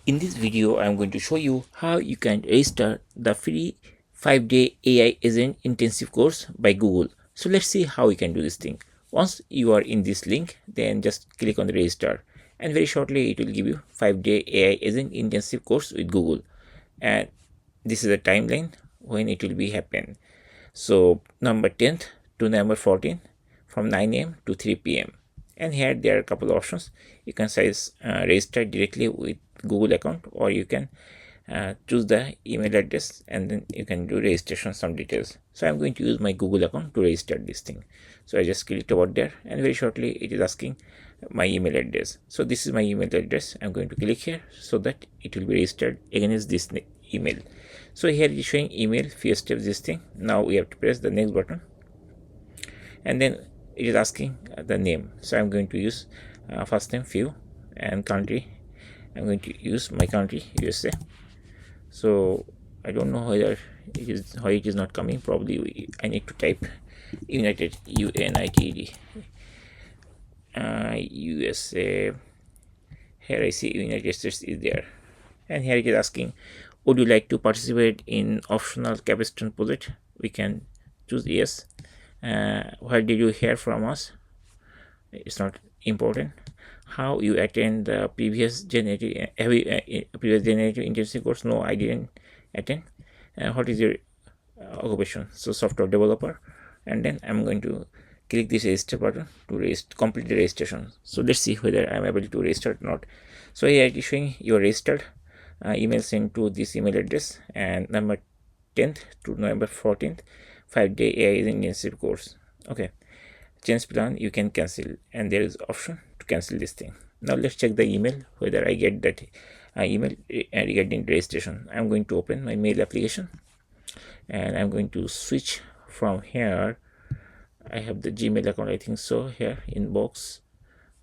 In this video, I'm going to show you how you can register the free 5-day AI agent intensive course by Google. So let's see how you can do this thing. Once you are in this link, then just click on the register, and very shortly it will give you 5-day AI agent intensive course with Google. And this is a timeline when it will be happen. So November 10th to November 14th from 9 a.m. to 3 p.m. And here there are a couple of options. You can register directly with Google account, or you can choose the email address and then you can do registration some details. So I'm going to use my Google account to register this thing. So I just clicked over there, and very shortly it is asking my email address. So this is my email address. I'm going to click here so that it will be registered against this email. So here it is showing email FewSteps this thing. Now we have to press the next button, and then it is asking the name. So I'm going to use first name Few, and country I'm going to use my country USA. So I don't know whether why it is not coming. Probably I need to type United, UNITED, USA. Here I see United States is there, and here it is asking, would you like to participate in optional capstone project? We can choose yes. Where did you hear from us? It's not important. How you attend the previous generative intensive course? No, I didn't attend. What is your occupation? So software developer. And then I'm going to click this register button to complete the registration. So let's see whether I'm able to register or not. So here it is showing you are registered. Email sent to this email address, and November 10th to November 14th, 5-day AI intensive course. Okay, change plan you can cancel, and there is option to cancel this thing. Now let's check the email whether I get that email regarding registration. I'm going to open my mail application, and I'm going to switch from here. I have the Gmail account, I think so. Here inbox,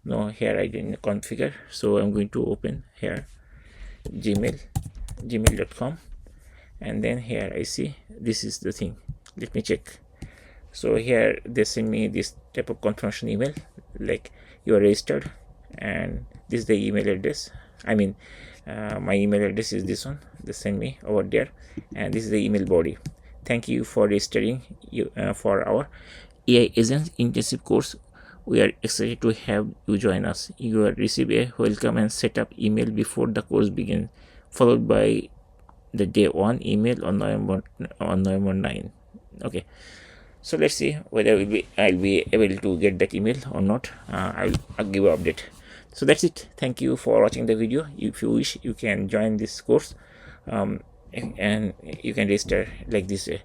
no, here I didn't configure, so I'm going to open here gmail.com, and then here I see this is the thing. Let me check. So here they send me this type of confirmation email like you are registered, and this is the email address. I mean my email address is this one. They send me over there, and this is the email body. Thank you for registering for our AI agents intensive course. We are excited to have you join us. You will receive a welcome and setup email before the course begins, followed by the day 1 email on November 9. Okay, so let's see whether I'll be able to get that email or not. I'll give an update. So that's it. Thank you for watching the video. If you wish, you can join this course, and you can register like this way.